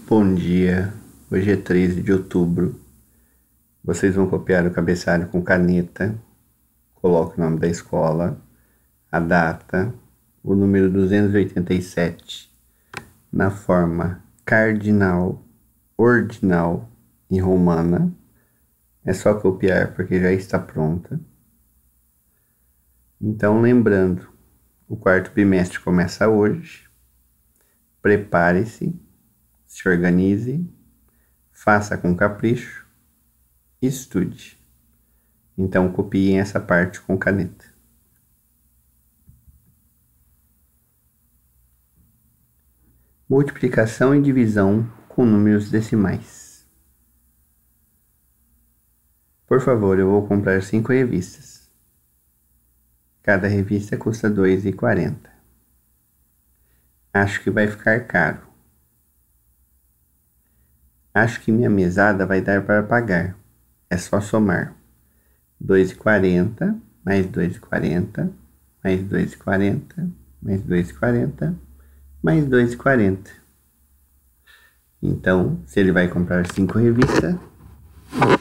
Bom dia, hoje é 13 de outubro. Vocês vão copiar o cabeçalho com caneta. Coloque o nome da escola, a data, o número 287 na forma cardinal, ordinal e romana. É só copiar porque já está pronta. Então, lembrando, o quarto bimestre começa hoje. Prepare-se, se organize, faça com capricho, estude. Então, copiem essa parte com caneta. Multiplicação e divisão com números decimais. Por favor, eu vou comprar 5 revistas. Cada revista custa R$ 2,40. Acho que vai ficar caro. Acho que minha mesada vai dar para pagar. É só somar. 2,40 mais 2,40 mais 2,40 mais 2,40 mais 2,40. Então, se ele vai comprar 5 revistas,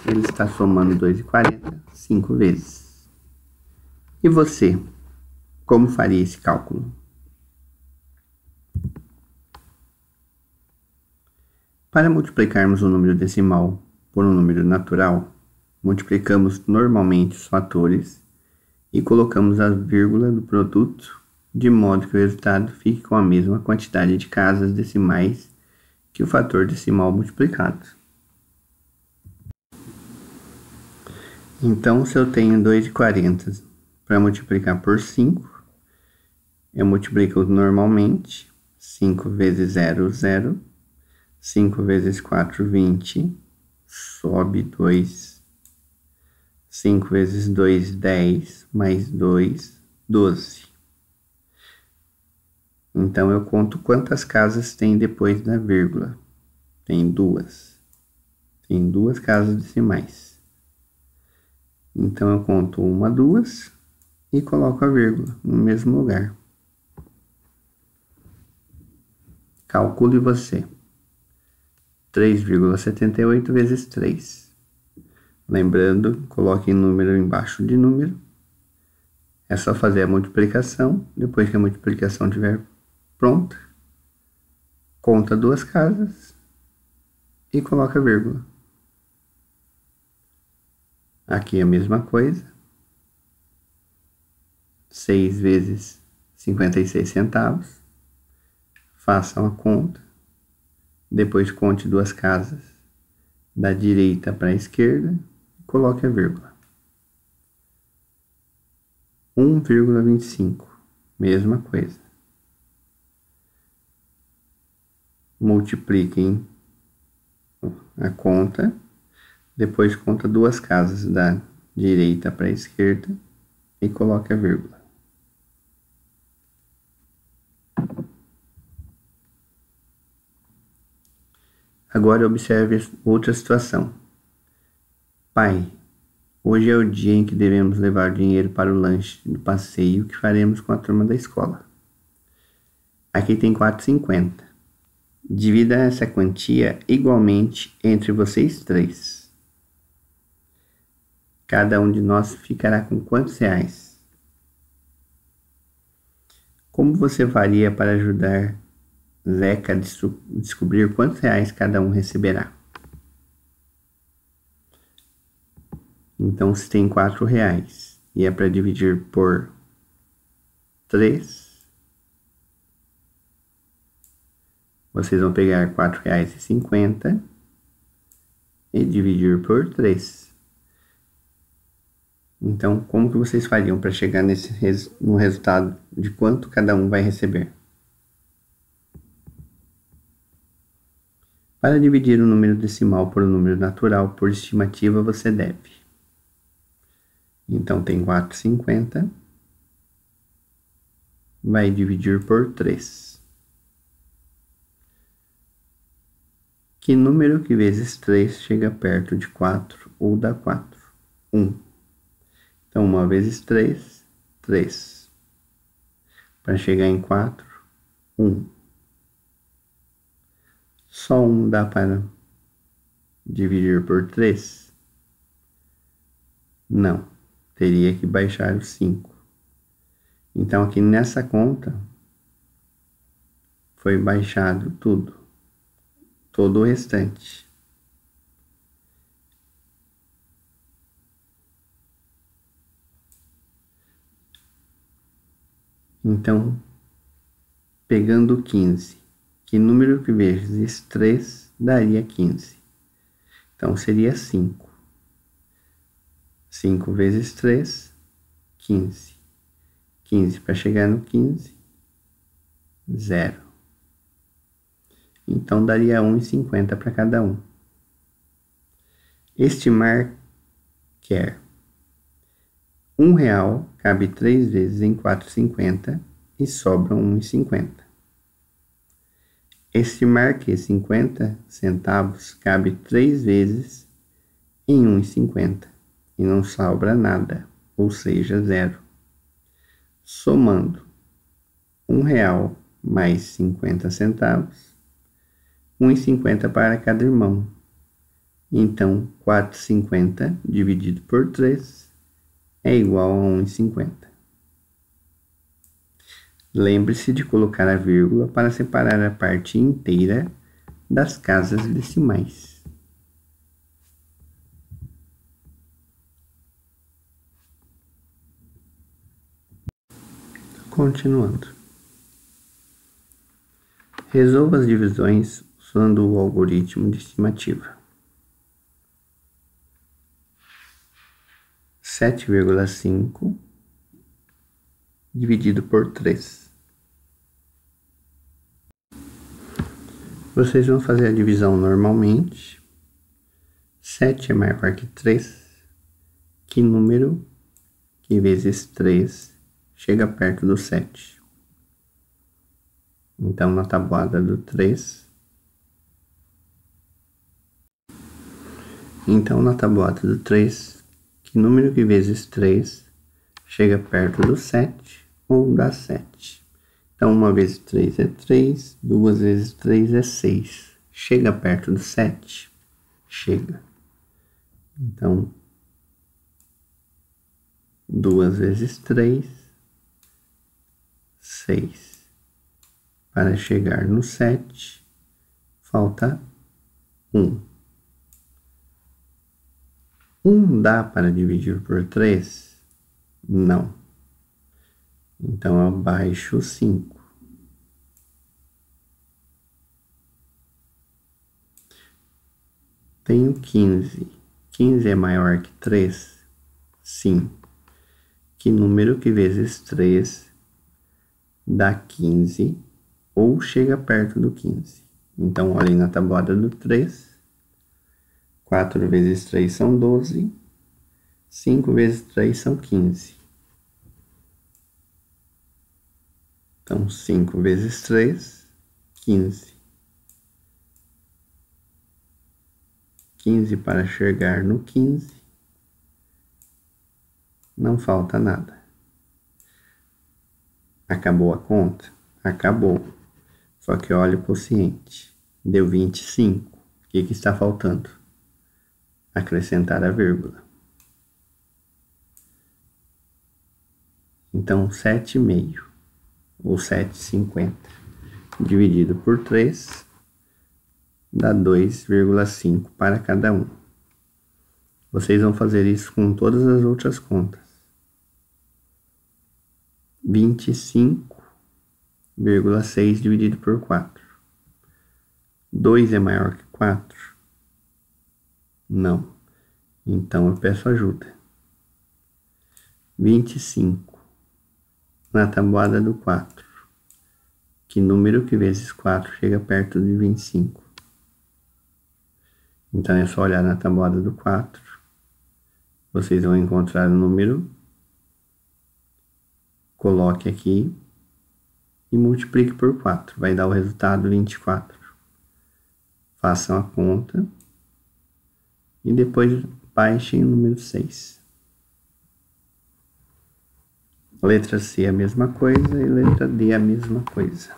ele está somando 2,40 5 vezes. E você, como faria esse cálculo? Para multiplicarmos um número decimal por um número natural, multiplicamos normalmente os fatores e colocamos a vírgula do produto, de modo que o resultado fique com a mesma quantidade de casas decimais que o fator decimal multiplicado. Então, se eu tenho 2,40 para multiplicar por 5, eu multiplico normalmente. 5 vezes 0, 0. 5 vezes 4, 20. Sobe 2. 5 vezes 2, 10. Mais 2, 12. Então, eu conto quantas casas tem depois da vírgula. Tem 2. Tem 2 casas decimais. Então, eu conto 1, 2 e coloco a vírgula no mesmo lugar. Calcule você. 3,78 vezes 3. Lembrando, coloque número embaixo de número. É só fazer a multiplicação. Depois que a multiplicação estiver pronta, conta 2 casas e coloca a vírgula. Aqui a mesma coisa. 6 vezes 56 centavos. Façam a conta. Depois conte 2 casas da direita para a esquerda e coloque a vírgula. 1,25. Mesma coisa. Multipliquem a conta. Depois conta 2 casas da direita para a esquerda e coloque a vírgula. Agora observe outra situação. Pai, hoje é o dia em que devemos levar dinheiro para o lanche do passeio que faremos com a turma da escola. Aqui tem 4,50. Divida essa quantia igualmente entre vocês 3. Cada um de nós ficará com quantos reais? Como você faria para ajudar Zeca a descobrir quantos reais cada um receberá? Então, se tem 4 reais e é para dividir por 3, vocês vão pegar R$ 4,50 e dividir por 3. Então, como que vocês fariam para chegar no resultado de quanto cada um vai receber? Para dividir um número decimal por um número natural, por estimativa, você deve. Então, tem 4,50. Vai dividir por 3. Que número que vezes 3 chega perto de 4 ou dá 4? 1. Então, 1 vezes 3, 3. Para chegar em 4, 1. Só 1 dá para dividir por 3? Não, teria que baixar o 5. Então, aqui nessa conta, foi baixado tudo, todo o restante. Então, pegando 15, que número que vezes 3 daria 15? Então, seria 5. 5 vezes 3, 15. 15 para chegar no 15, 0. Então, daria 1,50 para cada um. Estimar quer R$1 cabe 3 vezes em 4,50 e sobra 1,50. Estimar que 50 centavos cabe 3 vezes em 1,50 e não sobra nada, ou seja, 0. Somando R$1 mais 50 centavos, 1,50 para cada irmão. Então, 4,50 dividido por 3 é igual a 1,50. Lembre-se de colocar a vírgula para separar a parte inteira das casas decimais. Continuando. Resolva as divisões usando o algoritmo de estimativa. 7,5 dividido por 3. Vocês vão fazer a divisão normalmente. 7 é maior que 3. Que número que vezes 3 chega perto do 7? Então, na tabuada do 3. Então, na tabuada do 3, que número que vezes 3 chega perto do 7 ou dá 7? Então, 1 vezes 3 é 3, 2 vezes 3 é 6. Chega perto do 7? Chega. Então, 2 vezes 3, 6. Para chegar no 7, falta 1. 1 dá para dividir por 3? Não. Então, eu baixo 5. Tenho 15. 15 é maior que 3? Sim. Que número que vezes 3 dá 15 ou chega perto do 15? Então, olhem na tabuada do 3. 4 vezes 3 são 12. 5 vezes 3 são 15. Então, 5 vezes 3, 15. 15 para chegar no 15. Não falta nada. Acabou a conta? Acabou. Só que olha o quociente. Deu 25. O que está faltando? Acrescentar a vírgula. Então, 7,5 ou 7,50 dividido por 3 dá 2,5 para cada um. Vocês vão fazer isso com todas as outras contas. 25,6 dividido por 4. 2 é maior que 4? Não. Então, eu peço ajuda. 25. Na tabuada do 4. Que número que vezes 4 chega perto de 25? Então, é só olhar na tabuada do 4. Vocês vão encontrar o número. Coloque aqui e multiplique por 4. Vai dar o resultado 24. Façam a conta e depois baixem o número 6. Letra C a mesma coisa e letra D a mesma coisa.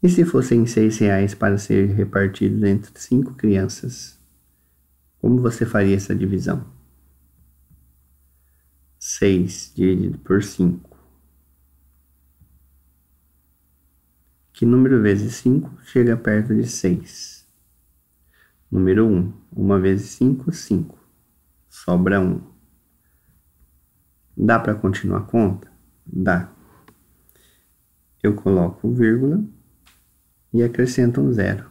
E se fossem R$ 6 para ser repartidos entre 5 crianças? Como você faria essa divisão? 6 dividido por 5. Que número vezes 5 chega perto de 6? Número 1. 1 vezes 5, 5. Sobra 1. Dá para continuar a conta? Dá. Eu coloco vírgula e acrescento um 0.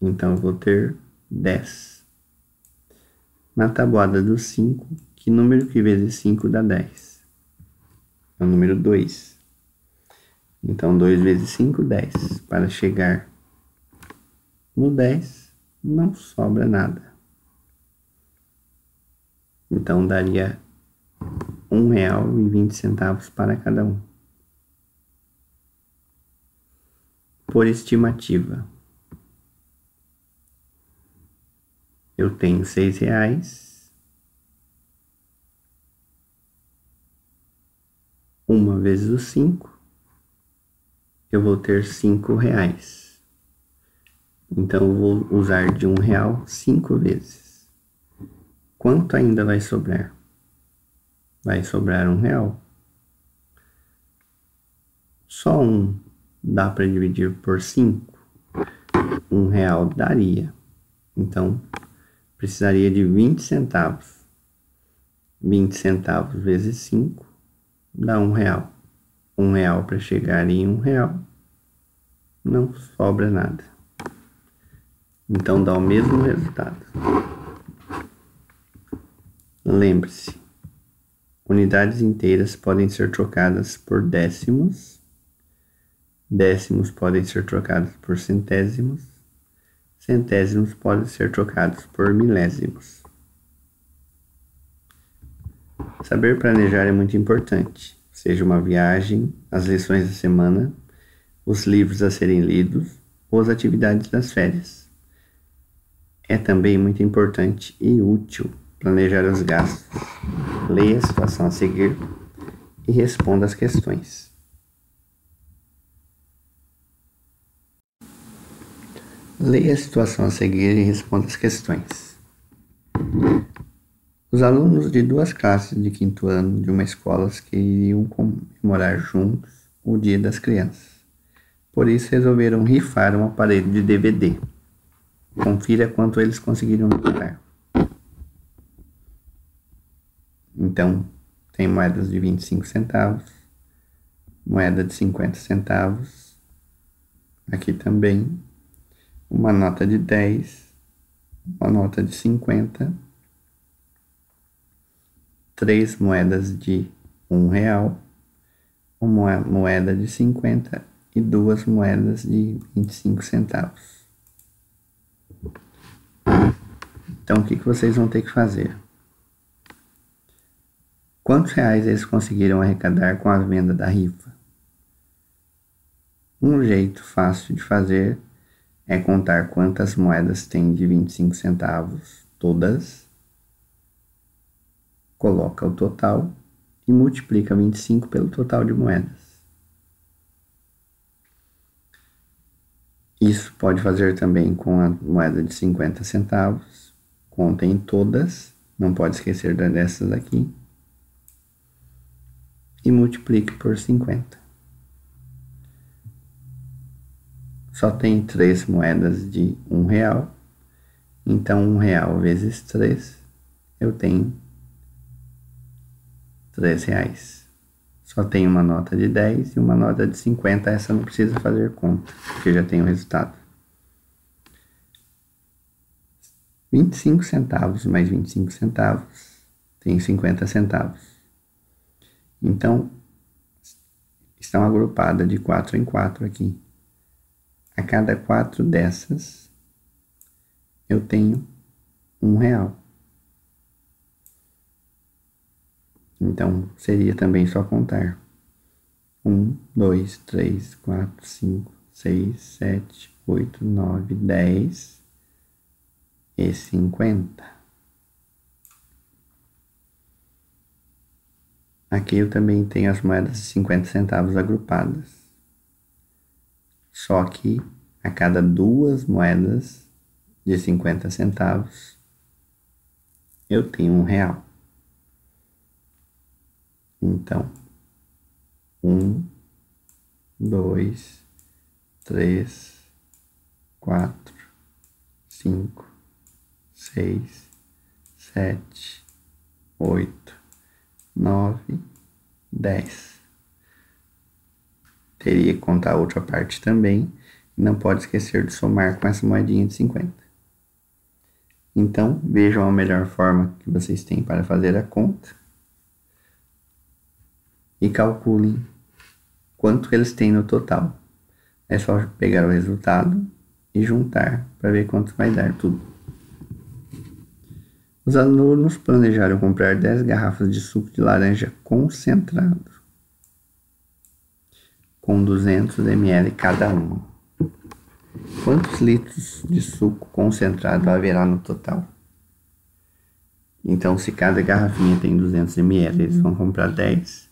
Então eu vou ter 10. Na tabuada dos 5, que número que vezes 5 dá 10? É o número 2. Então 2 vezes 5, 10. Para chegar no 10, não sobra nada. Então daria R$ 1,20 para cada um. Por estimativa, eu tenho R$ 6. 1 vezes os 5, eu vou ter R$ 5. Então eu vou usar de R$ 1 5 vezes. Quanto ainda vai sobrar? Vai sobrar R$ 1. Só 1 dá para dividir por 5? R$ 1 daria. Então, precisaria de 20 centavos. 20 centavos vezes 5 dá R$ 1. R$ 1 para chegar em R$ 1. Não sobra nada. Então dá o mesmo resultado. Lembre-se, unidades inteiras podem ser trocadas por décimos. Décimos podem ser trocados por centésimos. Centésimos podem ser trocados por milésimos. Saber planejar é muito importante, seja uma viagem, as lições da semana, os livros a serem lidos ou as atividades das férias. É também muito importante e útil planejar os gastos. Leia a situação a seguir e responda as questões. Leia a situação a seguir e responda as questões. Os alunos de 2 classes de 5º ano de uma escola queriam comemorar juntos o Dia das Crianças. Por isso resolveram rifar um aparelho de DVD. Confira quanto eles conseguiram lucrar. Então, tem moedas de 25 centavos, moeda de 50 centavos, aqui também, uma nota de 10, uma nota de 50, 3 moedas de R$ 1, uma moeda de 50 e 2 moedas de 25 centavos. Então, o que vocês vão ter que fazer? Quantos reais eles conseguiram arrecadar com a venda da rifa? Um jeito fácil de fazer é contar quantas moedas tem de 25 centavos, todas, coloca o total e multiplica 25 pelo total de moedas. Isso pode fazer também com a moeda de 50 centavos. Contem todas, não pode esquecer dessas aqui. E multiplique por 50. Só tem 3 moedas de R$ 1. Então, R$ 1 vezes 3, eu tenho R$ 3. Só tem uma nota de 10 e uma nota de 50. Essa não precisa fazer conta, porque já tem o resultado. 25 centavos mais 25 centavos tem 50 centavos. Então, estão agrupadas de 4 em 4 aqui. A cada 4 dessas, eu tenho R$ 1. Então, seria também só contar 1, 2, 3, 4, 5, 6, 7, 8, 9, 10 e 50. Aqui eu também tenho as moedas de 50 centavos agrupadas. Só que a cada 2 moedas de 50 centavos, eu tenho R$1. Então, 1, 2, 3, 4, 5, 6, 7, 8, 9, 10. Teria que contar a outra parte também. E não pode esquecer de somar com essa moedinha de 50. Então, vejam a melhor forma que vocês têm para fazer a conta. E calculem quanto eles têm no total. É só pegar o resultado e juntar para ver quanto vai dar tudo. Os alunos planejaram comprar 10 garrafas de suco de laranja concentrado, com 200 ml cada uma. Quantos litros de suco concentrado haverá no total? Então, se cada garrafinha tem 200 ml, eles vão comprar 10.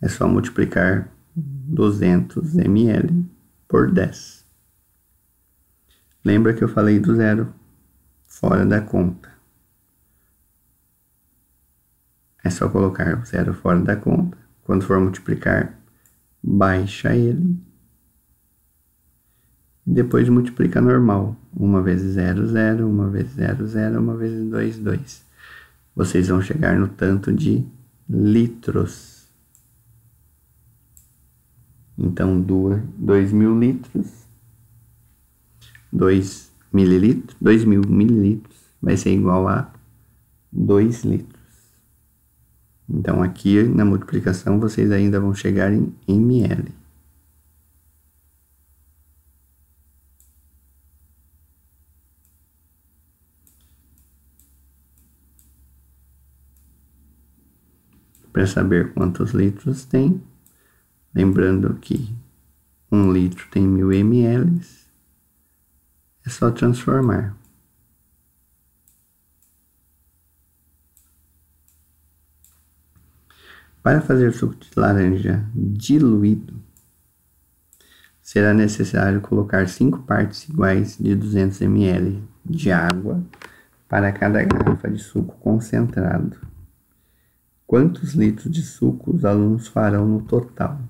É só multiplicar 200 ml por 10. Lembra que eu falei do zero fora da conta. É só colocar o zero fora da conta. Quando for multiplicar, baixa ele. E depois multiplica normal. 1 vezes 0, 0. 1 vezes 0, 0. 1 vezes 2, 2. Vocês vão chegar no tanto de litros. Então, 2.000 litros, 2.000 mililitros vai ser igual a 2 litros. Então, aqui na multiplicação, vocês ainda vão chegar em ml. Para saber quantos litros tem, lembrando que 1 litro tem 1.000 ml, é só transformar. Para fazer suco de laranja diluído, será necessário colocar 5 partes iguais de 200 ml de água para cada garrafa de suco concentrado. Quantos litros de suco os alunos farão no total?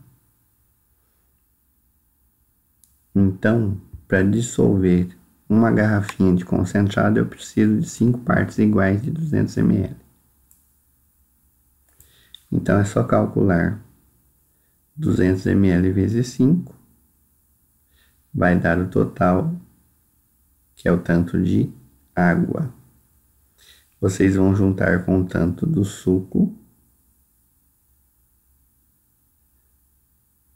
Então, para dissolver uma garrafinha de concentrado, eu preciso de 5 partes iguais de 200 ml. Então, é só calcular 200 ml vezes 5, vai dar o total, que é o tanto de água. Vocês vão juntar com o tanto do suco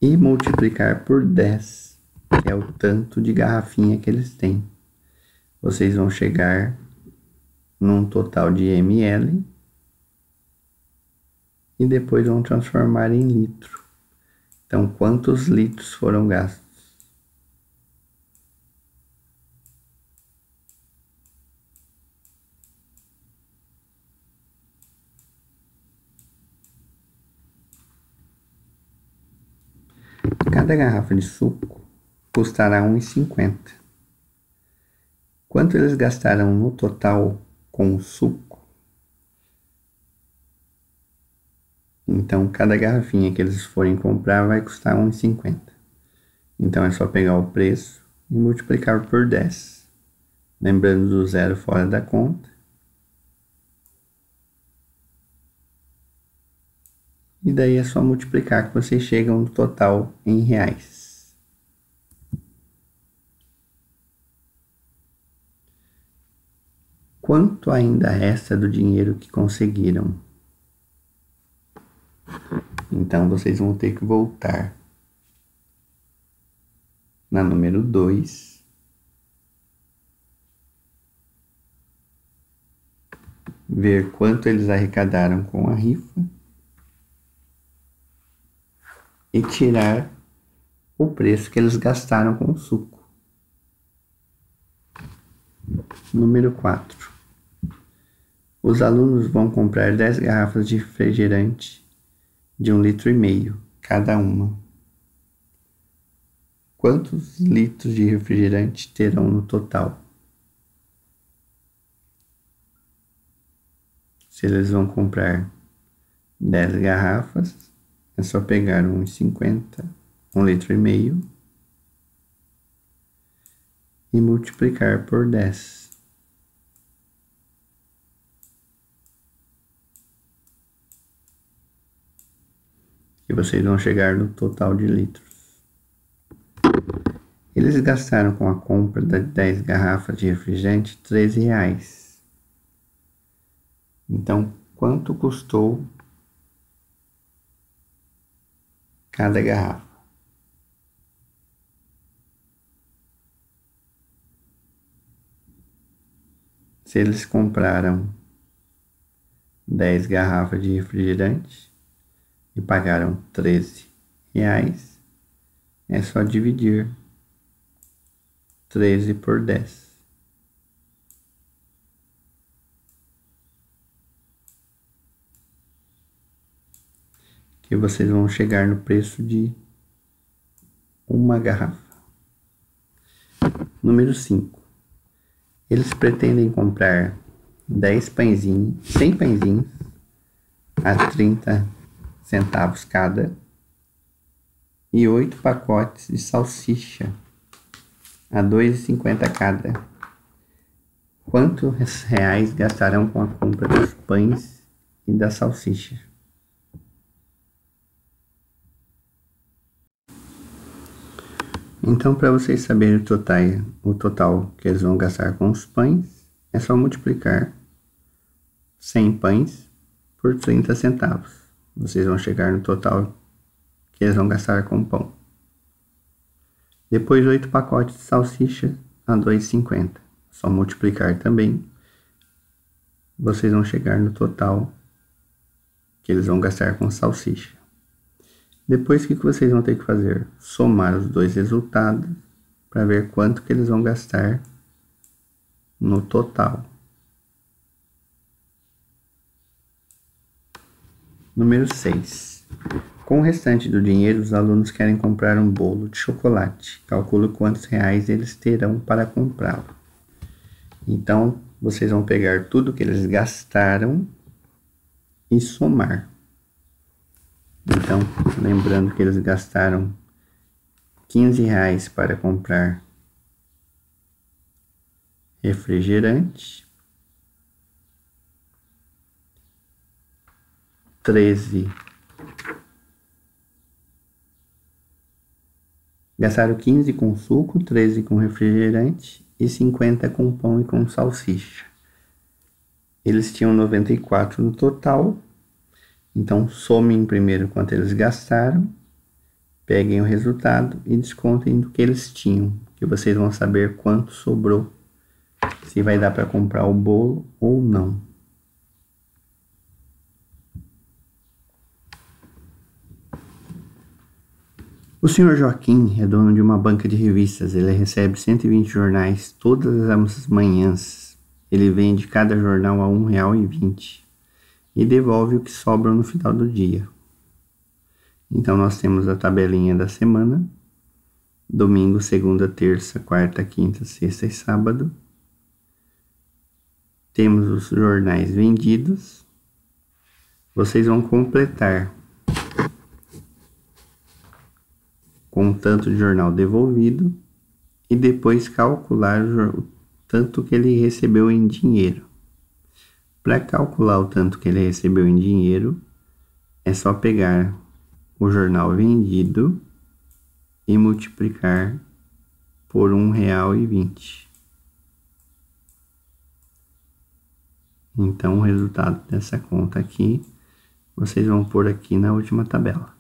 e multiplicar por 10, que é o tanto de garrafinha que eles têm. Vocês vão chegar num total de ml e depois vão transformar em litro. Então, quantos litros foram gastos? Cada garrafa de suco custará R$1,50. Quanto eles gastaram no total com o suco? Então, cada garrafinha que eles forem comprar vai custar R$1,50. Então, é só pegar o preço e multiplicar por 10. Lembrando do zero fora da conta. E daí é só multiplicar que vocês chegam no total em reais. Quanto ainda resta do dinheiro que conseguiram? Então, vocês vão ter que voltar na número 2. Ver quanto eles arrecadaram com a rifa. E tirar o preço que eles gastaram com o suco. Número 4. Os alunos vão comprar 10 garrafas de refrigerante de 1,5 litro cada uma. quantos litros de refrigerante terão no total? Se eles vão comprar 10 garrafas, é só pegar 1,50, 1,5 litro e multiplicar por 10. E vocês vão chegar no total de litros. Eles gastaram com a compra de 10 garrafas de refrigerante R$13. Então, quanto custou cada garrafa? Se eles compraram 10 garrafas de refrigerante e pagaram R$13, é só dividir 13 por 10. Que vocês vão chegar no preço de uma garrafa. Número 5. Eles pretendem comprar 10 pãezinhos, 100 pãezinhos a 30 centavos cada e 8 pacotes de salsicha a R$2,50 cada. Quantos reais gastarão com a compra dos pães e da salsicha? Então, para vocês saberem o total que eles vão gastar com os pães, é só multiplicar 100 pães por 30 centavos. Vocês vão chegar no total que eles vão gastar com pão. Depois, 8 pacotes de salsicha a R$2,50. Só multiplicar também. Vocês vão chegar no total que eles vão gastar com salsicha. Depois, o que vocês vão ter que fazer? Somar os dois resultados para ver quanto que eles vão gastar no total. Número 6. Com o restante do dinheiro, os alunos querem comprar um bolo de chocolate. Calcule quantos reais eles terão para comprá-lo. Então, vocês vão pegar tudo que eles gastaram e somar. Então, lembrando que eles gastaram R$15 para comprar refrigerante, 13. Gastaram 15 com suco, 13 com refrigerante e 50 com pão e com salsicha. Eles tinham 94 no total. Então, somem primeiro quanto eles gastaram, peguem o resultado e descontem do que eles tinham, que vocês vão saber quanto sobrou, se vai dar para comprar o bolo ou não. O senhor Joaquim é dono de uma banca de revistas. Ele recebe 120 jornais todas as manhãs. Ele vende cada jornal a R$1,20. E devolve o que sobra no final do dia. Então, nós temos a tabelinha da semana: domingo, segunda, terça, quarta, quinta, sexta e sábado. Temos os jornais vendidos. Vocês vão completar com o tanto de jornal devolvido e depois calcular o tanto que ele recebeu em dinheiro. Para calcular o tanto que ele recebeu em dinheiro, é só pegar o jornal vendido e multiplicar por R$1,20. Então, o resultado dessa conta aqui, vocês vão pôr aqui na última tabela.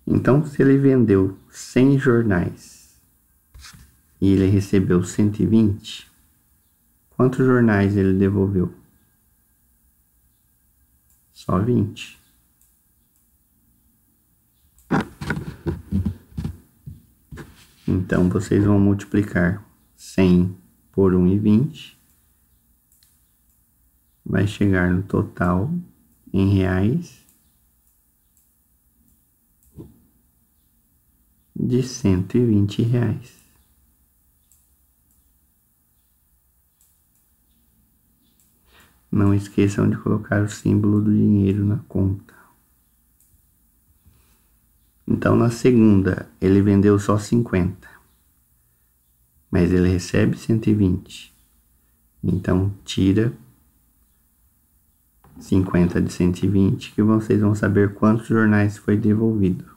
Então, se ele vendeu 100 jornais e ele recebeu 120, quantos jornais ele devolveu? Só 20. Então, vocês vão multiplicar 100 por 1,20. Vai chegar no total, em reais, de R$ 120. Não esqueçam de colocar o símbolo do dinheiro na conta. Então, na segunda, ele vendeu só 50, mas ele recebe 120. Então, tira 50 de 120, que vocês vão saber quantos jornais foi devolvido.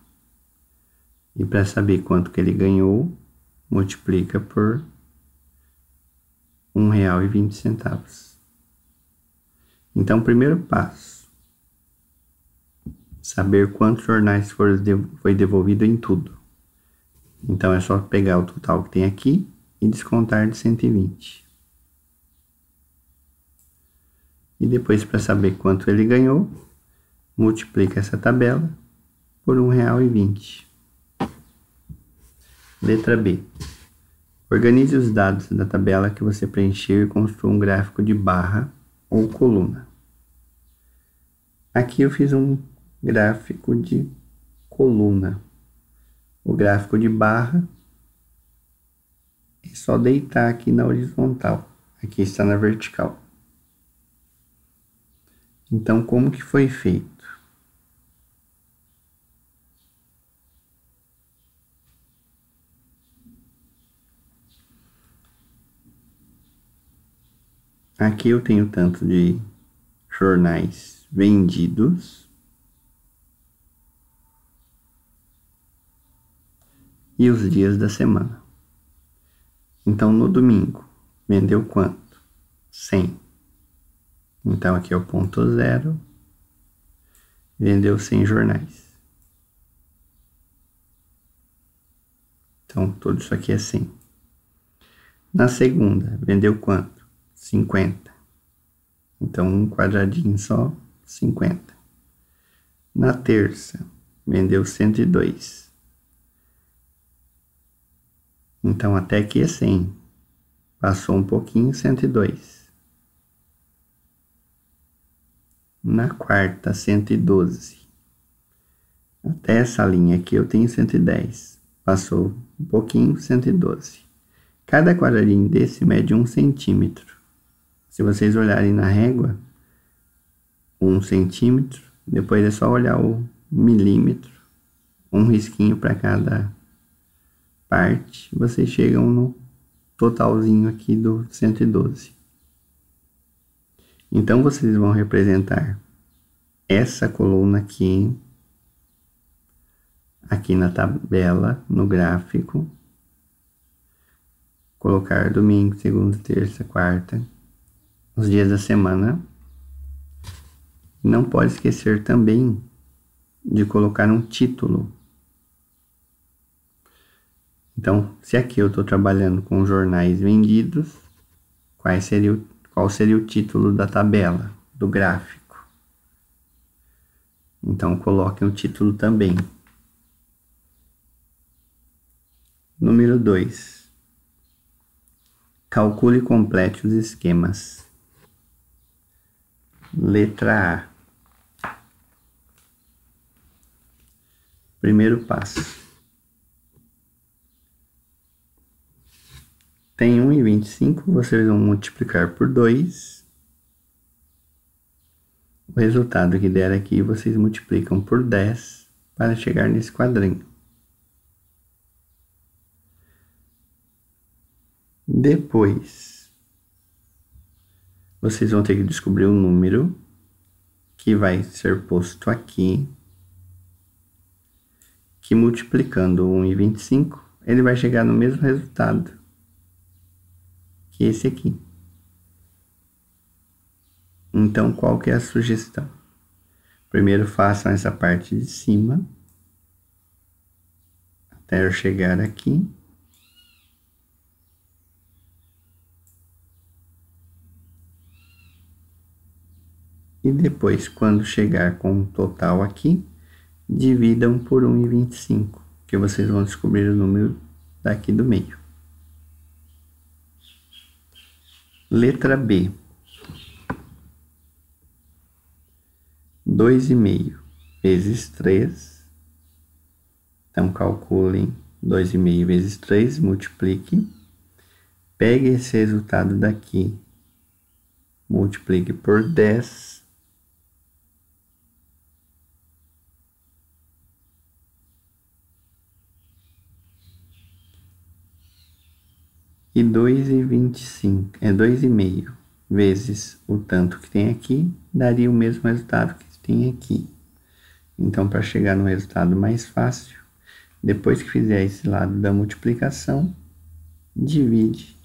E para saber quanto que ele ganhou, multiplica por R$ 1,20. Então, primeiro passo, saber quantos jornais foi devolvido em tudo. Então, é só pegar o total que tem aqui e descontar de 120. E depois, para saber quanto ele ganhou, multiplica essa tabela por R$ 1,20. Letra B. Organize os dados da tabela que você preencheu e construa um gráfico de barra ou coluna. Aqui eu fiz um gráfico de coluna. O gráfico de barra é só deitar aqui na horizontal. Aqui está na vertical. Então, como que foi feito? Aqui eu tenho tanto de jornais vendidos e os dias da semana. Então, no domingo, vendeu quanto? 100. Então, aqui é o ponto 0. Vendeu 100 jornais. Então, tudo isso aqui é 100. Na segunda, vendeu quanto? 50. Então, um quadradinho só, 50. Na terça, vendeu 102. Então, até aqui é 100. Passou um pouquinho, 102. Na quarta, 112. Até essa linha aqui eu tenho 110. Passou um pouquinho, 112. Cada quadradinho desse mede 1 centímetro. Se vocês olharem na régua, 1 centímetro, depois é só olhar o milímetro, um risquinho para cada parte, vocês chegam no totalzinho aqui do 112. Então, vocês vão representar essa coluna aqui na tabela, no gráfico, colocar domingo, segunda, terça, quarta, os dias da semana. Não pode esquecer também de colocar um título. Então, se aqui eu estou trabalhando com jornais vendidos, qual seria o título da tabela, do gráfico? Então, coloquem o título também. Número 2. Calcule e complete os esquemas. Letra A. Primeiro passo. Tem 1,25, vocês vão multiplicar por 2. O resultado que der aqui, vocês multiplicam por 10 para chegar nesse quadrinho. Depois, vocês vão ter que descobrir o número que vai ser posto aqui, que multiplicando 1,25, ele vai chegar no mesmo resultado que esse aqui. Então, qual que é a sugestão? Primeiro façam essa parte de cima, até eu chegar aqui. E depois, quando chegar com o total aqui, dividam por 1,25, que vocês vão descobrir o número daqui do meio. Letra B. 2,5 vezes 3. Então, calculem 2,5 vezes 3, multiplique. Pegue esse resultado daqui, multiplique por 10. E 2,25 é 2,5 vezes o tanto que tem aqui, daria o mesmo resultado que tem aqui. Então, para chegar no resultado mais fácil, depois que fizer esse lado da multiplicação, divide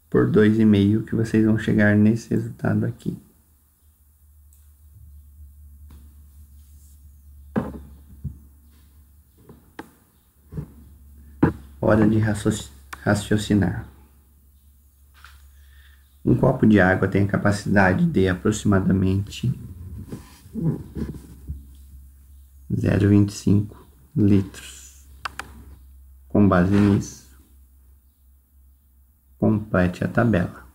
por 2,5 que vocês vão chegar nesse resultado aqui. Hora de raciocinar. Um copo de água tem a capacidade de aproximadamente 0,25 litros. Com base nisso, complete a tabela.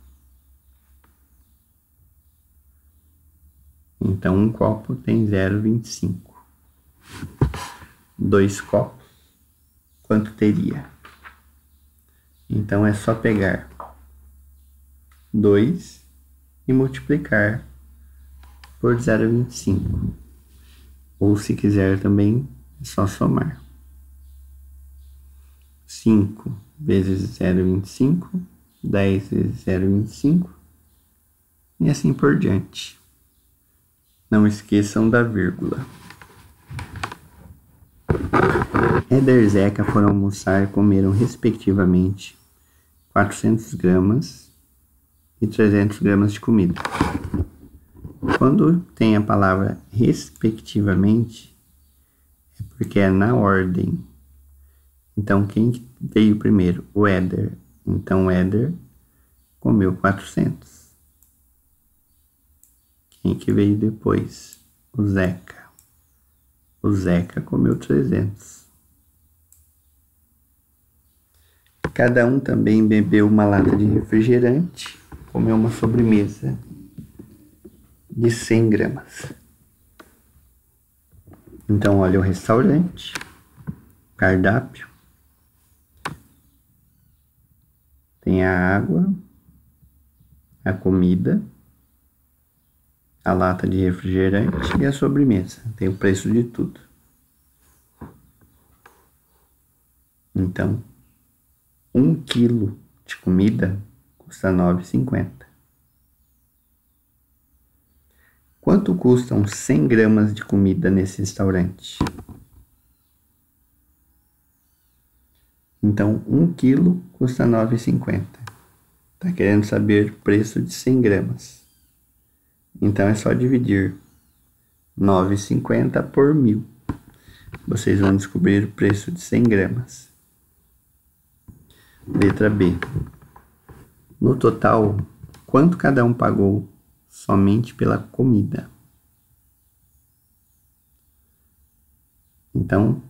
Então, um copo tem 0,25. 2 copos, quanto teria? Então, é só pegar 2 e multiplicar por 0,25. Ou, se quiser também, é só somar. 5 vezes 0,25, 10 vezes 0,25 e assim por diante. Não esqueçam da vírgula. Éder e Zeca foram almoçar e comeram respectivamente 400 gramas e 300 gramas de comida. Quando tem a palavra respectivamente, é porque é na ordem. Então, quem veio primeiro? O Éder. Então, o Éder comeu 400. Quem que veio depois? O Zeca. O Zeca comeu 300. Cada um também bebeu uma lata de refrigerante, comeu uma sobremesa de 100 gramas. Então, olha o restaurante, o cardápio. Tem a água, a comida, a lata de refrigerante e a sobremesa. Tem o preço de tudo. Então, 1 quilo de comida custa R$ 9,50. Quanto custam 100 gramas de comida nesse restaurante? Então, 1 quilo custa R$ 9,50. Tá querendo saber o preço de 100 gramas. Então, é só dividir 9,50 por 1.000. Vocês vão descobrir o preço de 100 gramas. Letra B. No total, quanto cada um pagou somente pela comida? Então,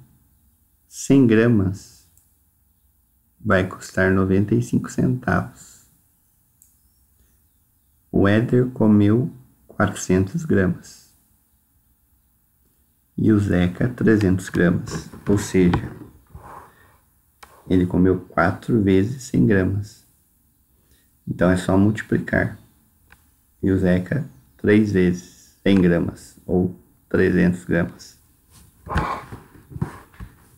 100 gramas vai custar 95 centavos. O Éder comeu 400 gramas. E o Zeca 300 gramas. Ou seja, ele comeu 4 vezes 100 gramas. Então é só multiplicar. E o Zeca 3 vezes 100 gramas. Ou 300 gramas.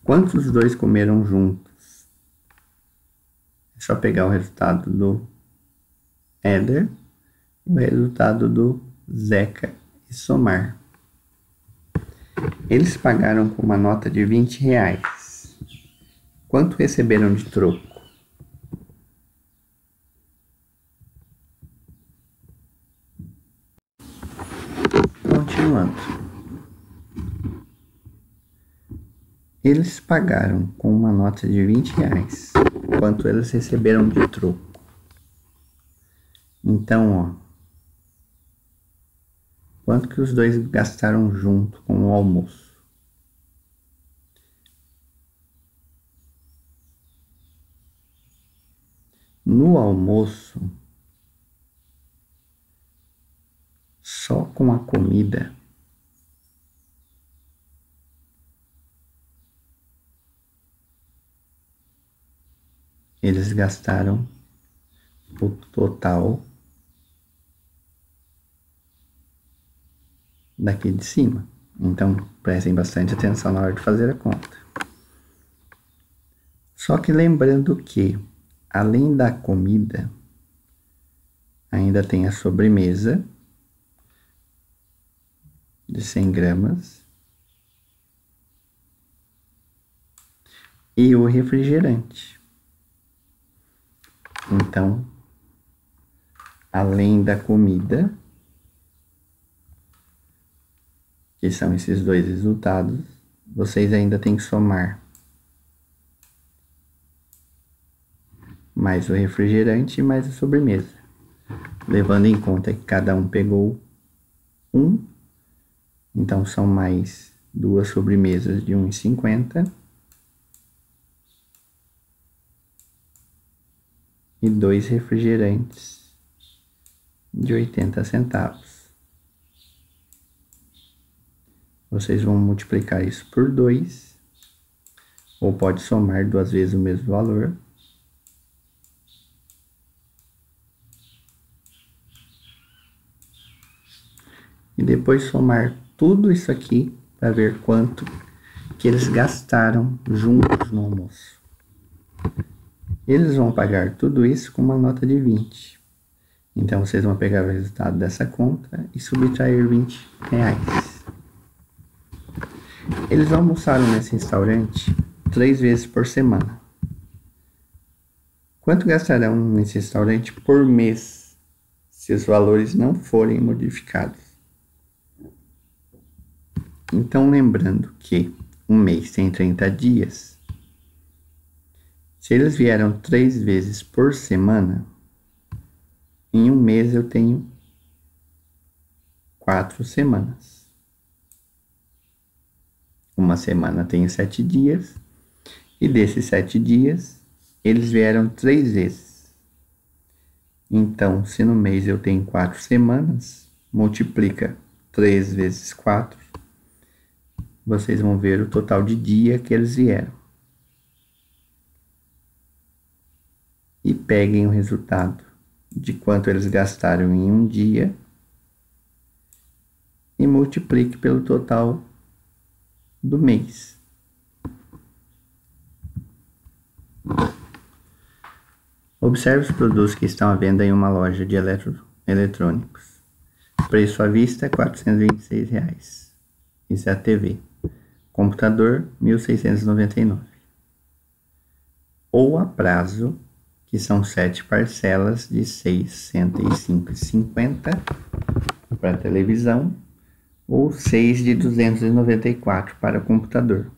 Quantos os dois comeram juntos? É só pegar o resultado do Éder e o resultado do Zeca e somar. Eles pagaram com uma nota de R$20. Quanto receberam de troco? Continuando. Eles pagaram com uma nota de R$20. Quanto eles receberam de troco? Então, quanto que os dois gastaram junto com o almoço? No almoço, só com a comida, eles gastaram o total daqui de cima. Então, prestem bastante atenção na hora de fazer a conta. Só que lembrando que, além da comida, ainda tem a sobremesa de 100 gramas e o refrigerante. Então, além da comida, que são esses dois resultados, vocês ainda têm que somar mais o refrigerante e mais a sobremesa, levando em conta que cada um pegou um, então são mais duas sobremesas de R$1,50 e 2 refrigerantes de 80 centavos. Vocês vão multiplicar isso por 2, ou pode somar 2 vezes o mesmo valor. E depois somar tudo isso aqui para ver quanto que eles gastaram juntos no almoço. Eles vão pagar tudo isso com uma nota de 20. Então vocês vão pegar o resultado dessa conta e subtrair R$20. Eles almoçaram nesse restaurante 3 vezes por semana. Quanto gastarão nesse restaurante por mês, se os valores não forem modificados? Então, lembrando que um mês tem 30 dias, se eles vieram 3 vezes por semana, em um mês eu tenho 4 semanas. Uma semana tem 7 dias, e desses 7 dias, eles vieram 3 vezes. Então, se no mês eu tenho 4 semanas, multiplica 3 vezes 4, vocês vão ver o total de dia que eles vieram. E peguem o resultado de quanto eles gastaram em um dia e multiplique pelo total do mês. Observe os produtos que estão à venda em uma loja de eletrônicos. Preço à vista, R$426. Isso é a TV. Computador, R$1.699. Ou a prazo, que são 7 parcelas de R$605,50 para a televisão, ou 6 de R$294 para o computador.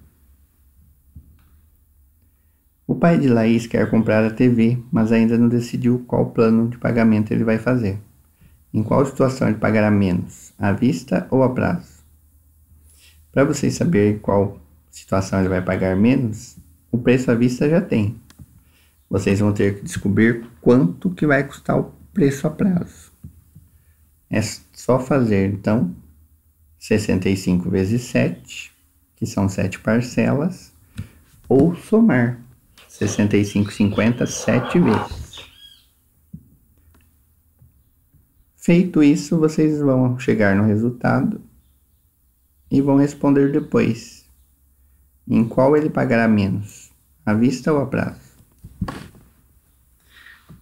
O pai de Laís quer comprar a TV, mas ainda não decidiu qual plano de pagamento ele vai fazer. Em qual situação ele pagará menos, à vista ou a prazo? Para vocês saberem qual situação ele vai pagar menos, o preço à vista já tem. Vocês vão ter que descobrir quanto que vai custar o preço a prazo. É só fazer, então, 65 vezes 7, que são 7 parcelas, ou somar 65,50 7 vezes. Feito isso, vocês vão chegar no resultado e vão responder depois em qual ele pagará menos, à vista ou a prazo.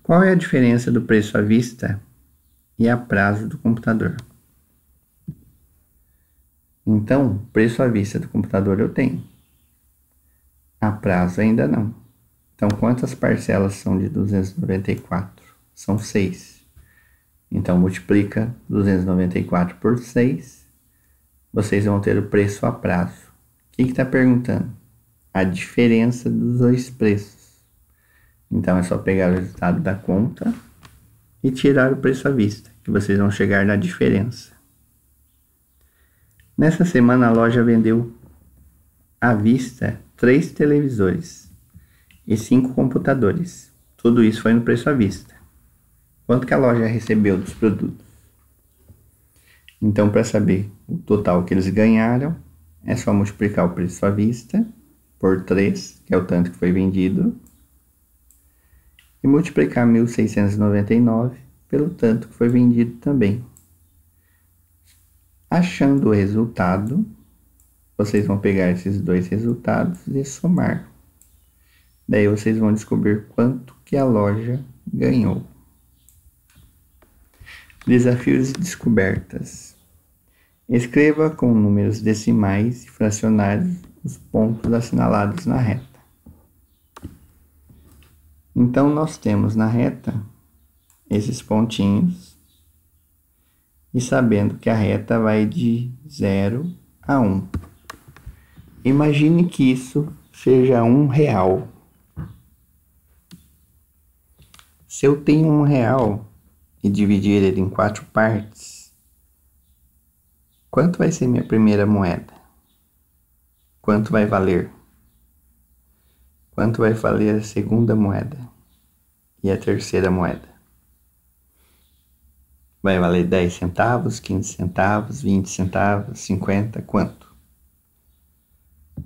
Qual é a diferença do preço à vista e a prazo do computador? Então, preço à vista do computador eu tenho. A prazo ainda não. Então, quantas parcelas são de 294? São 6. Então, multiplica 294 por 6. Vocês vão ter o preço a prazo. O que está perguntando? A diferença dos dois preços. Então, é só pegar o resultado da conta e tirar o preço à vista, que vocês vão chegar na diferença. Nessa semana, a loja vendeu à vista 3 televisores e 5 computadores. Tudo isso foi no preço à vista. Quanto que a loja recebeu dos produtos? Então, para saber o total que eles ganharam, é só multiplicar o preço à vista por 3, que é o tanto que foi vendido, e multiplicar 1.699 pelo tanto que foi vendido também. Achando o resultado, vocês vão pegar esses dois resultados e somar. Daí vocês vão descobrir quanto que a loja ganhou. Desafios e descobertas. Escreva com números decimais e fracionários os pontos assinalados na reta. Então, nós temos na reta esses pontinhos e sabendo que a reta vai de 0 a 1. Imagine que isso seja R$1. Se eu tenho R$1 e dividir ele em 4 partes, quanto vai ser minha primeira moeda? Quanto vai valer? Quanto vai valer a segunda moeda? E a terceira moeda? Vai valer 10 centavos, 15 centavos, 20 centavos, 50, quanto?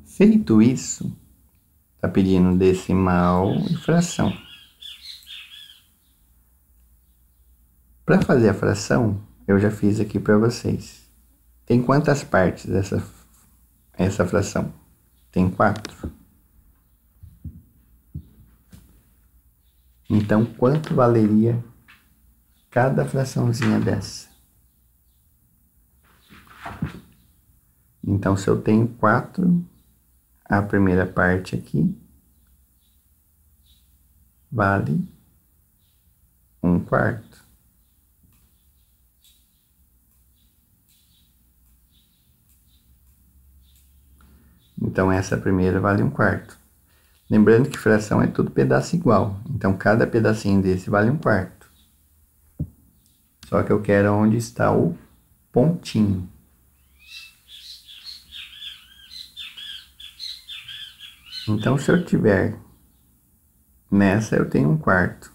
Feito isso, está pedindo decimal e fração. Para fazer a fração, eu já fiz aqui para vocês. Tem quantas partes essa fração? Tem 4. Então, quanto valeria cada fraçãozinha dessa? Então, se eu tenho 4, a primeira parte aqui vale 1/4. Então, essa primeira vale 1/4. Lembrando que fração é tudo pedaço igual. Então, cada pedacinho desse vale 1/4. Só que eu quero onde está o pontinho. Então, se eu tiver nessa, eu tenho 1/4.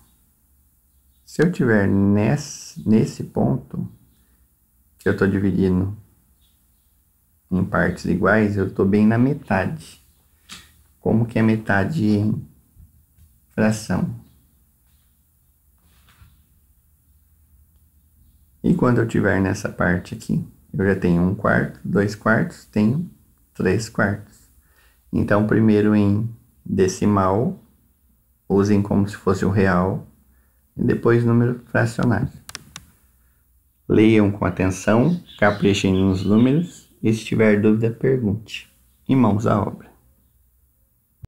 Se eu tiver nesse ponto, que eu estou dividindo em partes iguais, eu estou bem na metade. Como que é metade em fração? E quando eu tiver nessa parte aqui, eu já tenho 1/4, 2/4, tenho 3/4. Então, primeiro em decimal, usem como se fosse o real, e depois número fracionário. Leiam com atenção, caprichem nos números, e se tiver dúvida, pergunte. E mãos à obra.